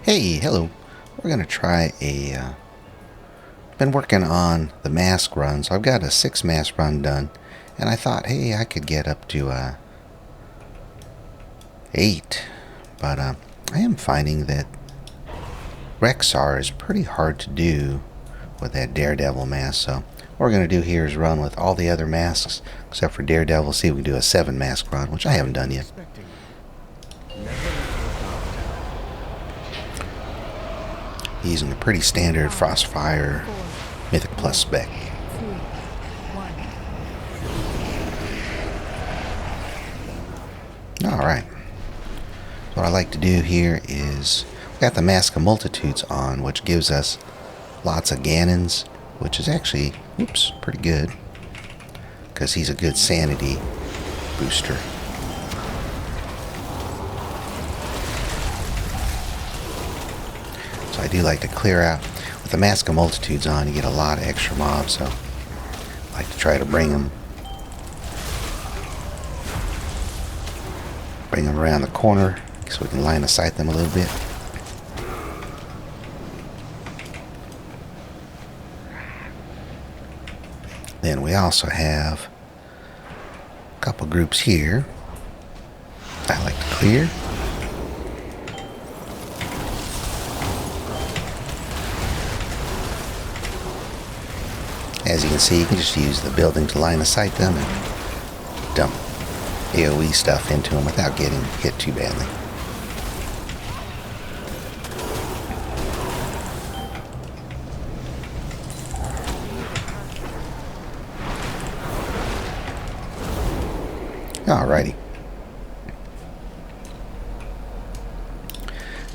Hey, hello. We're going to try been working on the mask run, so I've got a 6 mask run done. And I thought, hey, I could get up to 8. But I am finding that Rexar is pretty hard to do with that Daredevil mask. So what we're going to do here is run with all the other masks, except for Daredevil, see if we can do a 7 mask run, which I haven't done yet. Using a pretty standard Frostfire Mythic Plus spec. Alright. What I like to do here is we got the Mask of Multitudes on, which gives us lots of Ganons, which is actually, pretty good. Because he's a good sanity booster. So I do like to clear out. With the Mask of Multitudes on, you get a lot of extra mobs, so I like to try to bring them around the corner so we can line of sight them a little bit. Then we also have a couple groups here I like to clear. As you can see, you can just use the building to line of sight them and dump AoE stuff into them without getting hit too badly. Alrighty.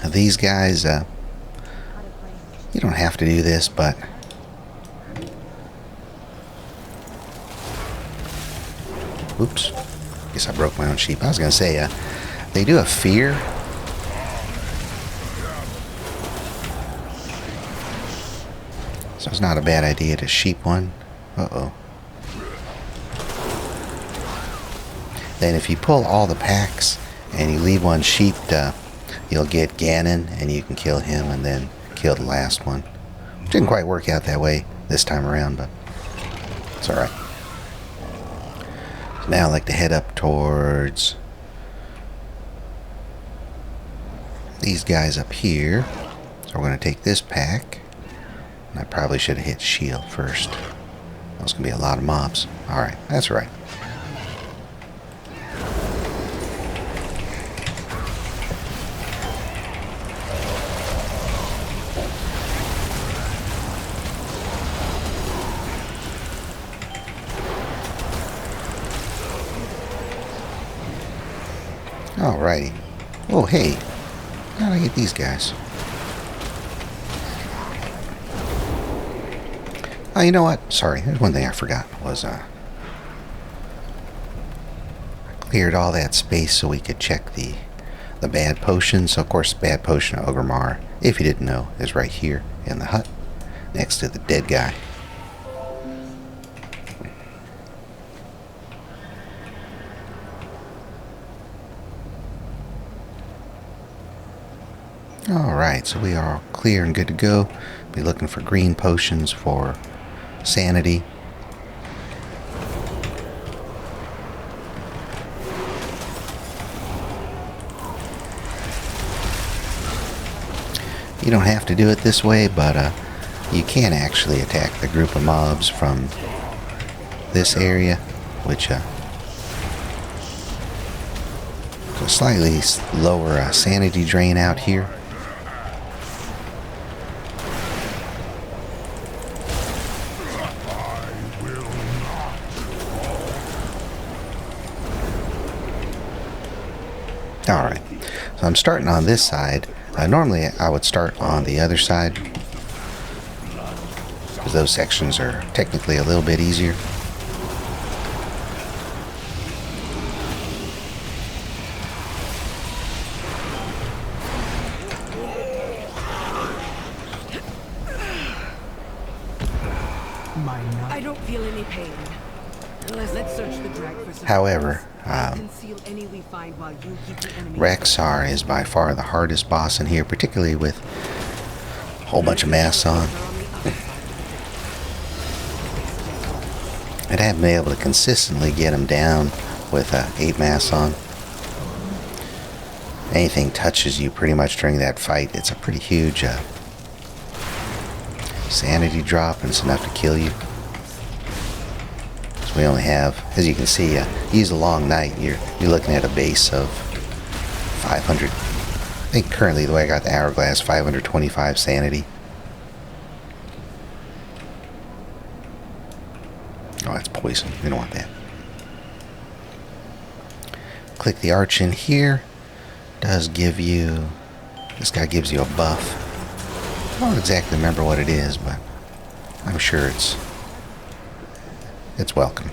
Now these guys, you don't have to do this, but oops. Guess I broke my own sheep. I was going to say, they do a fear. So it's not a bad idea to sheep one. Uh-oh. Then if you pull all the packs and you leave one sheeped, you'll get Ganon and you can kill him and then kill the last one. Didn't quite work out that way this time around, but it's alright. Now I like to head up towards these guys up here. So we're going to take this pack. And I probably should have hit shield first. There's going to be a lot of mobs. Alright, that's right. Alrighty. Oh, hey. How did I get these guys? Oh, you know what? Sorry, there's one thing I forgot. Was, I cleared all that space so we could check the bad potions. So, of course, bad potion of Orgrimmar, if you didn't know, is right here in the hut, next to the dead guy. Alright, so we are all clear and good to go. Be looking for green potions for sanity. You don't have to do it this way, but you can actually attack the group of mobs from this area, which a slightly lower sanity drain out here. Alright, so I'm starting on this side. Normally I would start on the other side, because those sections are technically a little bit easier. I don't feel any pain. Let's search the drag for some. However, Rexar is by far the hardest boss in here, particularly with a whole bunch of masks on. And I haven't been able to consistently get him down with 8 masks on. Anything touches you pretty much during that fight, it's a pretty huge sanity drop, and it's enough to kill you. So we only have, as you can see, use a long night. You're looking at a base of 500. I think currently the way I got the hourglass, 525 sanity. Oh, that's poison. We don't want that. Click the arch in here. Does give you, this guy gives you a buff. I don't exactly remember what it is, but I'm sure it's welcome.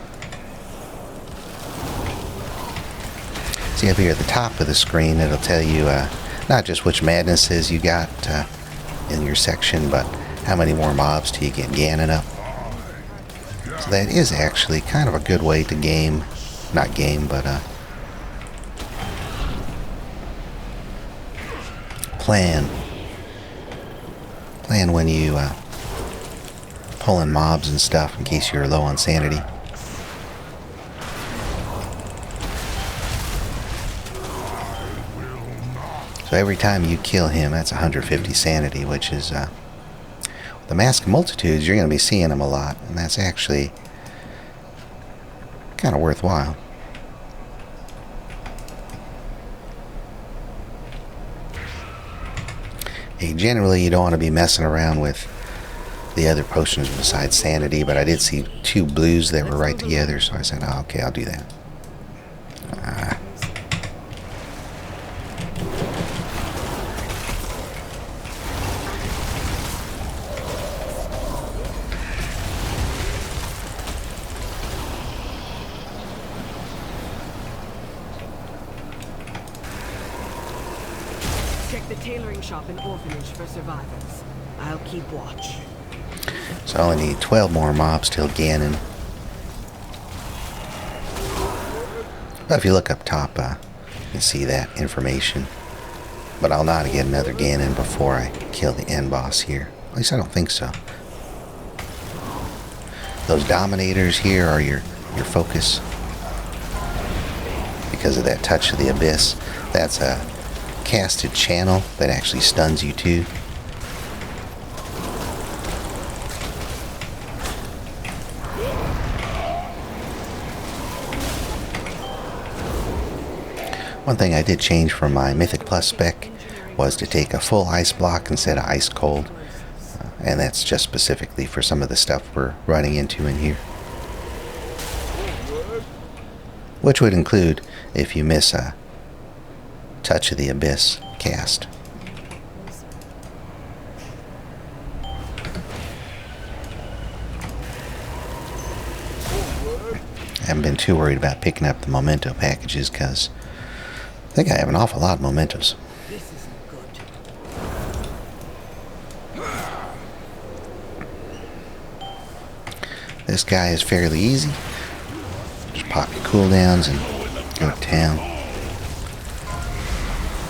See up here at the top of the screen, it'll tell you not just which madnesses you got in your section, but how many more mobs till you get Ganon up. So that is actually kind of a good way to game, not game, but plan when you pull in mobs and stuff in case you're low on sanity. So every time you kill him, that's 150 sanity, which is the Mask of Multitudes, you're going to be seeing them a lot, and that's actually kind of worthwhile. Hey, generally you don't want to be messing around with the other potions besides sanity, but I did see 2 blues that were right together, so I said, oh, okay, I'll do that. Check the tailoring shop and orphanage for survivors. I'll keep watch. So I only need 12 more mobs till Ganon. But if you look up top, you can see that information. But I'll not get another Ganon before I kill the end boss here. At least I don't think so. Those Dominators here are your focus. Because of that Touch of the Abyss. That's a casted channel that actually stuns you too. One thing I did change from my Mythic Plus spec was to take a full ice block instead of ice cold, and that's just specifically for some of the stuff we're running into in here, which would include if you miss a Touch of the Abyss cast. I haven't been too worried about picking up the memento packages because I think I have an awful lot of mementos. This isn't good. This guy is fairly easy. Just pop your cooldowns and go to town.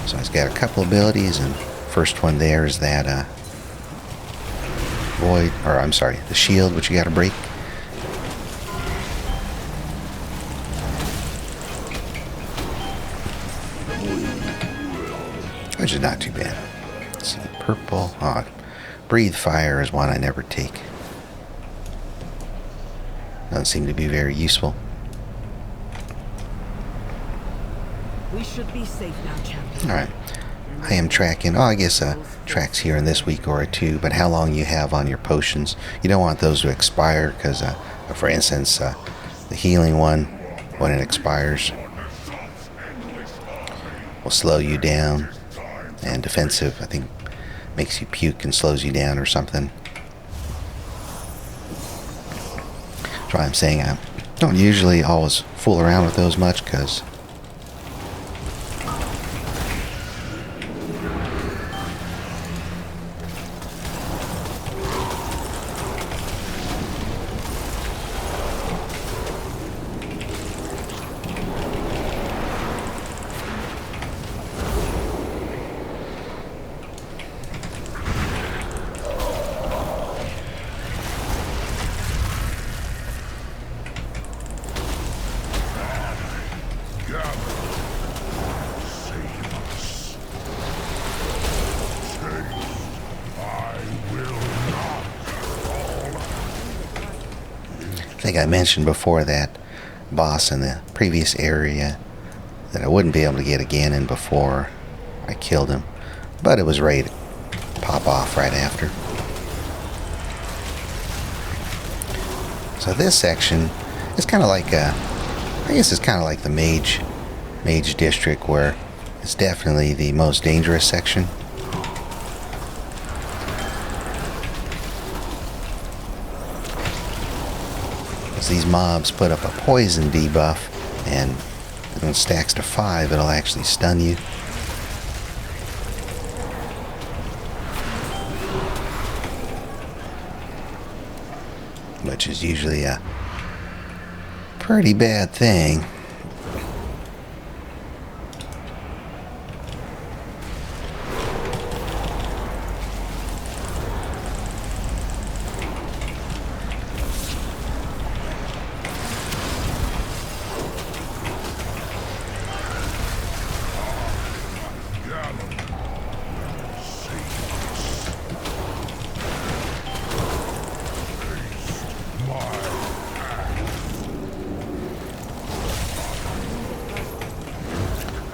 So he's got a couple abilities, and first one there is that void, or I'm sorry, the shield, which you got to break. Which is not too bad. Let's see, purple. Oh, breathe fire is one I never take. Doesn't seem to be very useful. We should be safe now, champion. Alright. I am tracking. Oh, I guess tracks here in this week or two, but how long you have on your potions. You don't want those to expire because, for instance, the healing one, when it expires, will slow you down. And defensive, I think, makes you puke and slows you down or something. That's why I'm saying I don't usually always fool around with those much, because think I mentioned before that boss in the previous area that I wouldn't be able to get a Ganon before I killed him, but it was ready to pop off right after. So this section is kind of like I guess it's kind of like the Mage district, where it's definitely the most dangerous section. As these mobs put up a poison debuff, and when it stacks to 5, it'll actually stun you. Which is usually a pretty bad thing.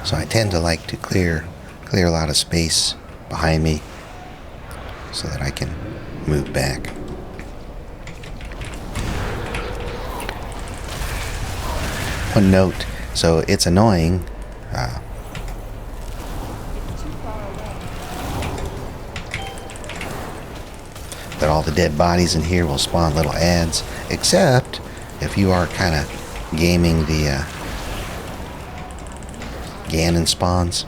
So I tend to like to clear a lot of space behind me so that I can move back. One note, so it's annoying that all the dead bodies in here will spawn little ads, except if you are kind of gaming the Ganon spawns,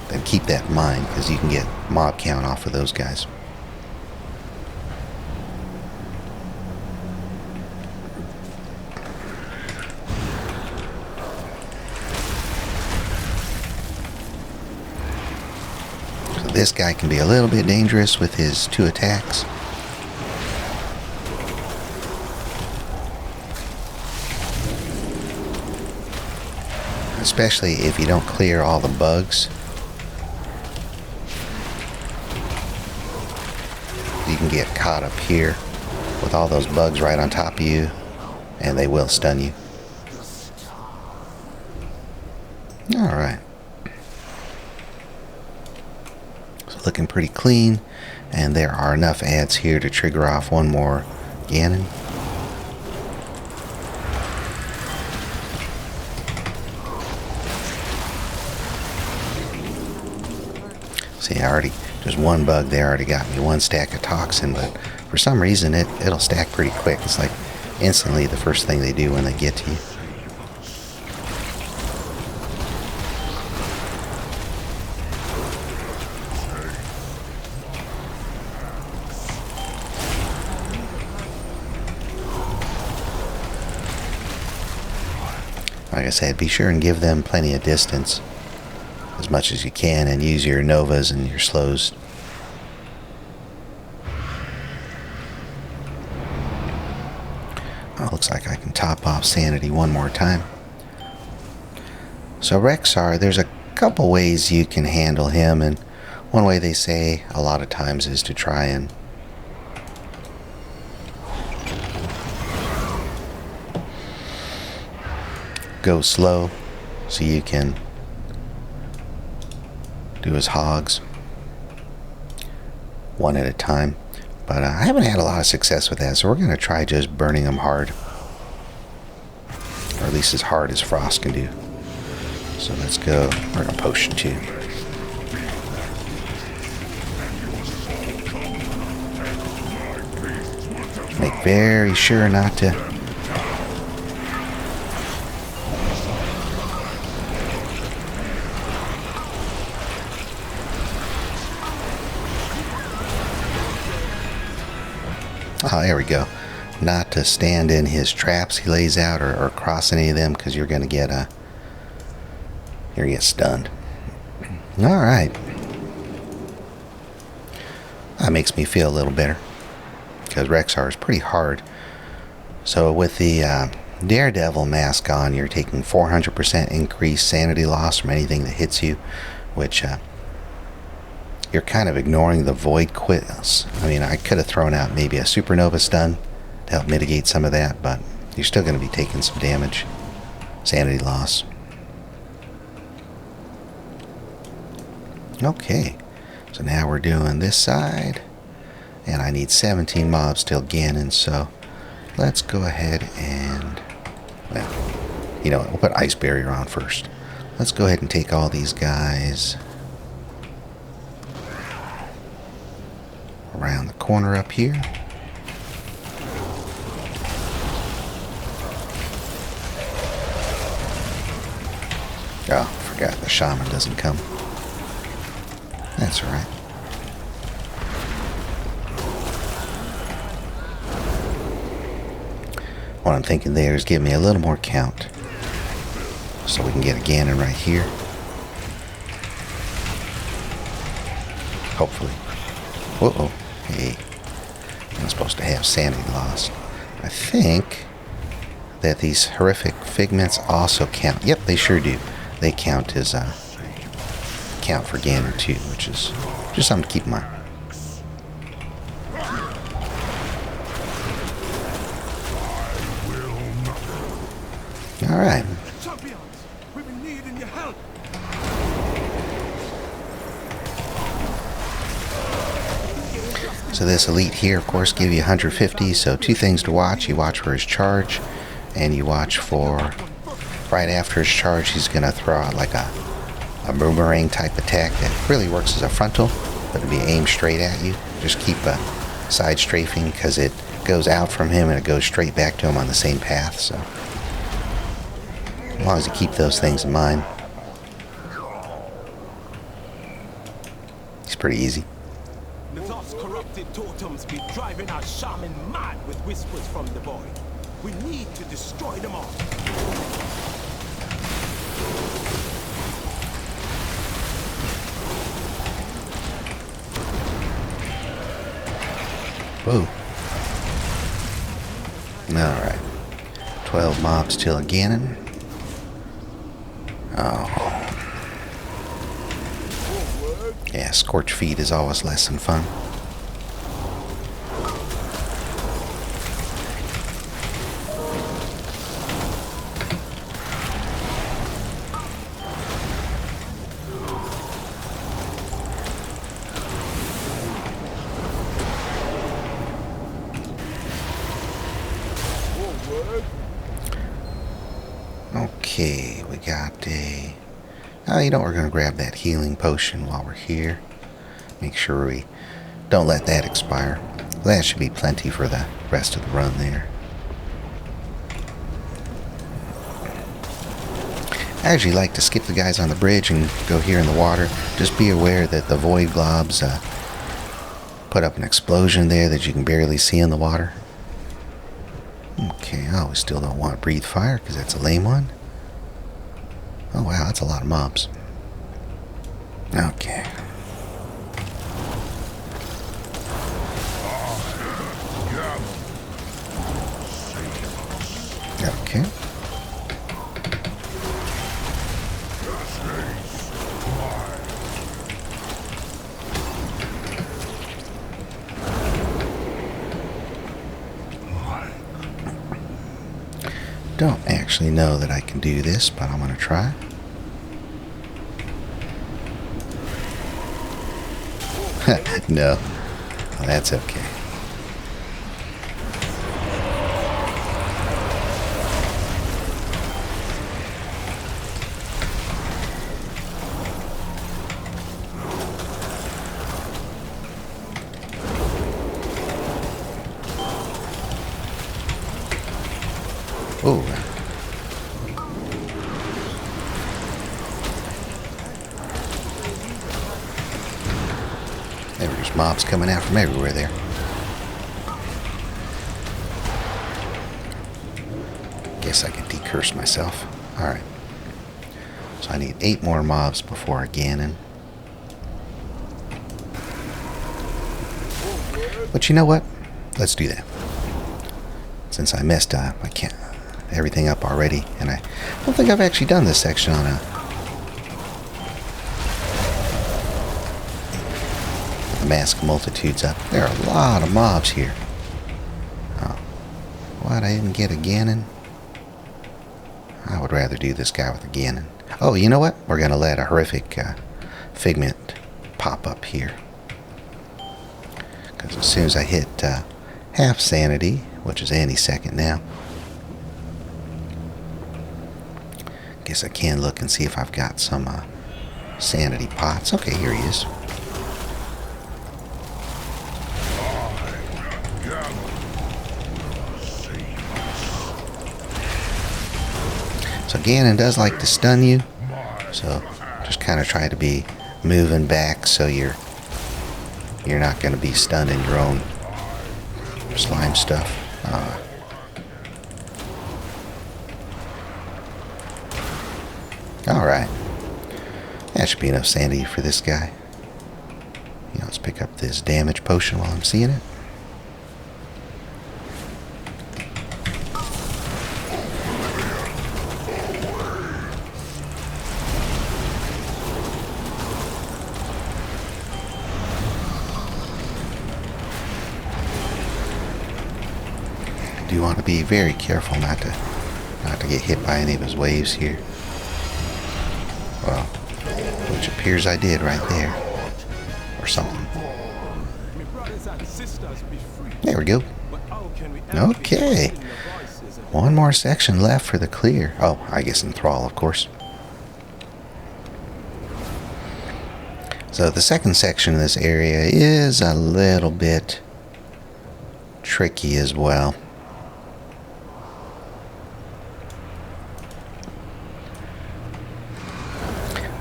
then keep that in mind, because you can get mob count off of those guys. So this guy can be a little bit dangerous with his 2 attacks. Especially if you don't clear all the bugs. You can get caught up here with all those bugs right on top of you, and they will stun you. Alright. So looking pretty clean, and there are enough ads here to trigger off one more Ganon. See, just one bug there already got me 1 stack of toxin, but for some reason it'll stack pretty quick. It's like instantly the first thing they do when they get to you. Like I said, be sure and give them plenty of distance as much as you can, and use your novas and your slows. Oh, looks like I can top off sanity one more time. So Rexxar, there's a couple ways you can handle him, and one way they say a lot of times is to try and go slow so you can do his hogs one at a time, but I haven't had a lot of success with that, so we're going to try just burning him hard, or at least as hard as Frost can do. So let's go. We're going to potion 2. Make very sure not to oh, there we go. Not to stand in his traps he lays out, or cross any of them, because you're gonna get stunned. Alright. That makes me feel a little better, because Rexxar is pretty hard. So with the Daredevil mask on, you're taking 400% increased sanity loss from anything that hits you, which you're kind of ignoring the void quits. I mean, I could have thrown out maybe a supernova stun to help mitigate some of that, but you're still going to be taking some damage. Sanity loss. Okay, so now we're doing this side, and I need 17 mobs till Ganon, so let's go ahead and, well, you know what, we'll put Ice Barrier on first. Let's go ahead and take all these guys around the corner up here. Oh, forgot the shaman doesn't come. That's alright. What I'm thinking there is give me a little more count, so we can get a Ganon right here. Hopefully. Uh-oh. Hey. I'm supposed to have sanity lost. I think that these horrific figments also count. Yep, they sure do. They count as count for Ganon too, which is just something to keep in mind. All right. Champions, we've been needing your help. So this elite here, of course, give you 150. So two things to watch. You watch for his charge, and you watch for right after his charge, he's going to throw out like a boomerang type attack that really works as a frontal, but it'll be aimed straight at you. Just keep side strafing because it goes out from him and it goes straight back to him on the same path. So as long as you keep those things in mind, it's pretty easy. Those corrupted totems be driving our shaman mad with whispers from the void. We need to destroy them all. Whoa. Alright. 12 mobs till a Ganon. Oh. Yeah, Scorch Feet is always less than fun. Okay, we got a... Oh, you know, we're going to grab that healing potion while we're here. Make sure we don't let that expire. That should be plenty for the rest of the run there. I usually like to skip the guys on the bridge and go here in the water. Just be aware that the void globs put up an explosion there that you can barely see in the water. Okay, oh, we still don't want breathe fire because that's a lame one. Oh wow, that's a lot of mobs. Okay. Okay. Don't actually know that I can do this, but I'm going to try. No. Well, that's okay. Oh. There's mobs coming out from everywhere there. Guess I can decurse myself. Alright. So I need 8 more mobs before a Ganon. But you know what? Let's do that. Since I messed up, I can't everything up already, and I don't think I've actually done this section on a Mask Multitudes up. There are a lot of mobs here. Oh, what what? I didn't get a Ganon. I would rather do this guy with a Ganon. Oh, you know what? We're going to let a horrific figment pop up here. Because as soon as I hit half sanity, which is any second now, guess I can look and see if I've got some sanity pots. Okay, here he is. So Ganon does like to stun you, so just kind of try to be moving back so you're not going to be stunned in your own slime stuff. Alright. That should be enough sanity for this guy. You know, let's pick up this damage potion while I'm seeing it. Do want to be very careful not to get hit by any of his waves here. Well, which appears I did right there, or something. There we go. Okay, one more section left for the clear. Oh, I guess in Thrall, of course. So the second section of this area is a little bit tricky as well.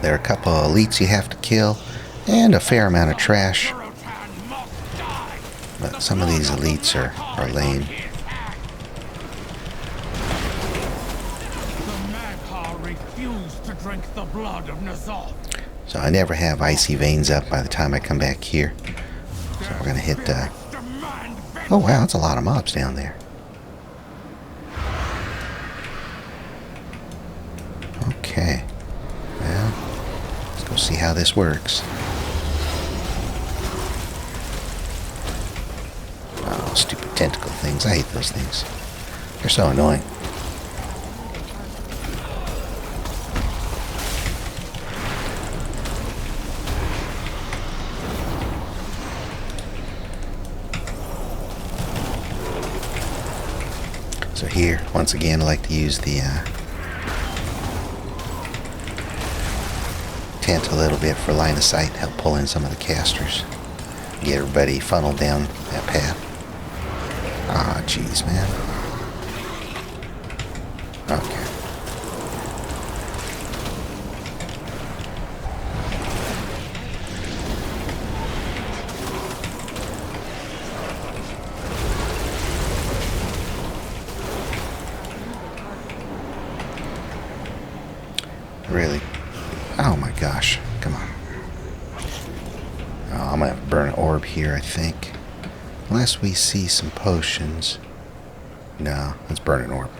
There are a couple of elites you have to kill, and a fair amount of trash. But some of these elites are lame. So I never have icy veins up by the time I come back here. So we're going to hit... Oh wow, that's a lot of mobs down there. Okay. Well, let's go see how this works. Oh, stupid tentacle things. I hate those things. They're so annoying. So here, once again, I like to use the tent a little bit for line of sight, help pull in some of the casters, get everybody funneled down that path. Ah, jeez, man. Okay. Really? Oh my gosh. Come on. Oh, I'm gonna have to burn an orb here, I think. Unless we see some potions. No, let's burn an orb.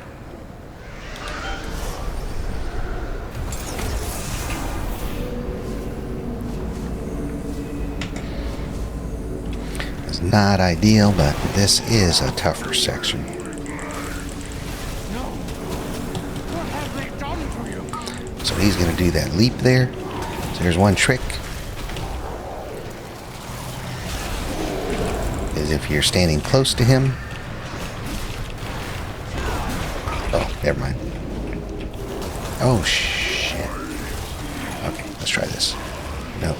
It's not ideal, but this is a tougher section. So he's going to do that leap there. So there's one trick. Is if you're standing close to him. Oh, never mind. Oh, shit. Okay, let's try this. Nope.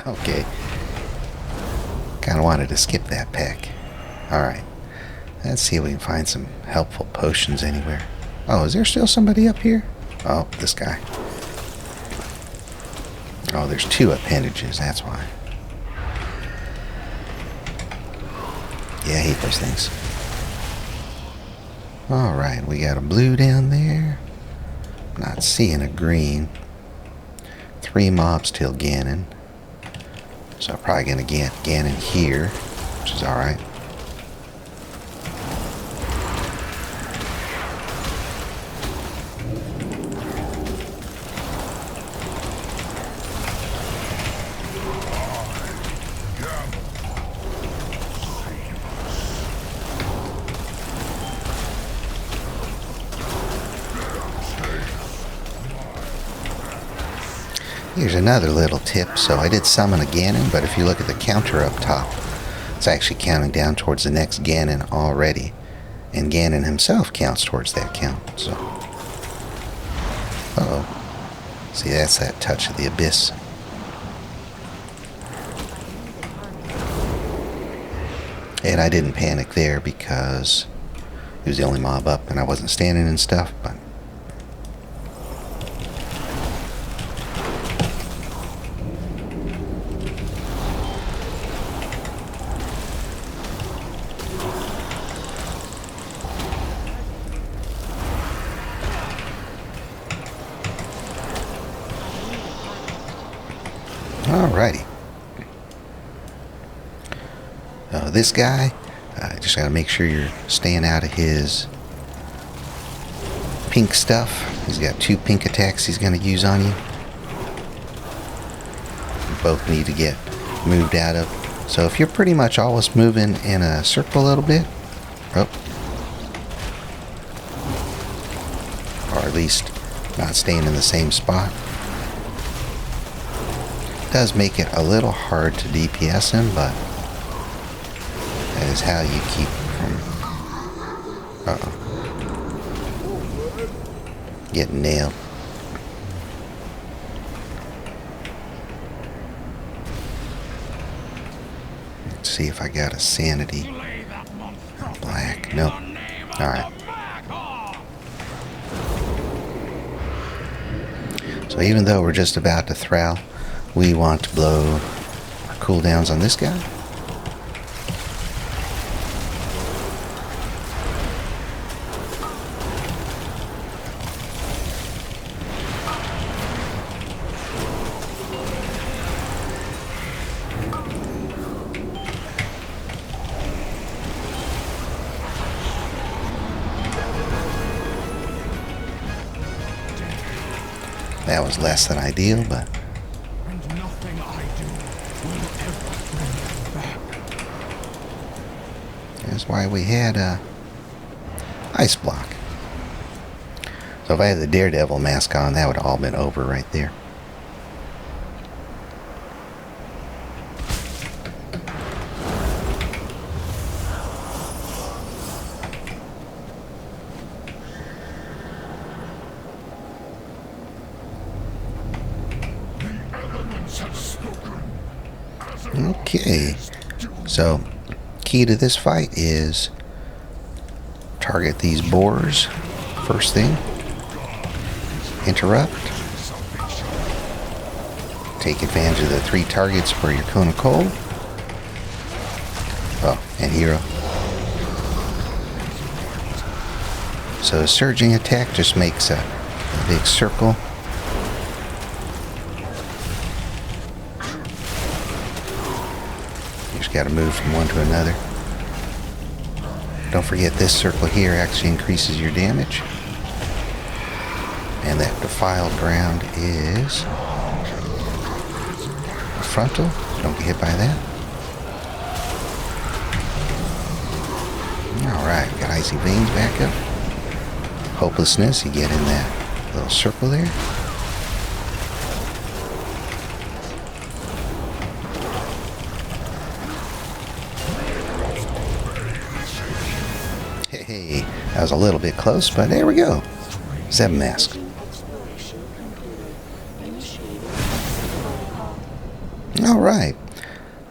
Okay. Kind of wanted to skip that pack. Alright. Let's see if we can find some helpful potions anywhere. Oh, is there still somebody up here? Oh, this guy. Oh, there's two appendages, that's why. Yeah, I hate those things. Alright, we got a blue down there. Not seeing a green. 3 mobs till Ganon. So I'm probably going to get Ganon here, which is alright. Here's another little tip. So I did summon a Ganon, but if you look at the counter up top, it's actually counting down towards the next Ganon already. And Ganon himself counts towards that count. So, uh-oh. See, that's that touch of the abyss. And I didn't panic there because he was the only mob up and I wasn't standing and stuff, but alrighty. This guy, just gotta make sure you're staying out of his pink stuff. He's got 2 pink attacks he's gonna use on you. You both need to get moved out of. So if you're pretty much always moving in a circle a little bit, or at least not staying in the same spot, it does make it a little hard to DPS him, but that is how you keep from getting nailed. Let's see if I got a sanity. Black. Nope. Alright. So even though we're just about to Thrall, we want to blow our cooldowns on this guy. That was less than ideal, but And nothing I do will ever bring them back. that's why we had a ice block. So if I had the Daredevil mask on, that would have all been over right there. Okay, so key to this fight is target these boars first thing, interrupt, take advantage of the 3 targets for your cone of cold, and hero. So the surging attack just makes a big circle. Got to move from one to another. Don't forget this circle here actually increases your damage. And that defiled ground is frontal. Don't get hit by that. Alright, got icy veins back up. Hopelessness, you get in that little circle there. Hey, that was a little bit close, but there we go. 7 masks. Alright.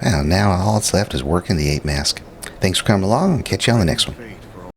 Well, now all that's left is working the 8 mask. Thanks for coming along, and catch you on the next one.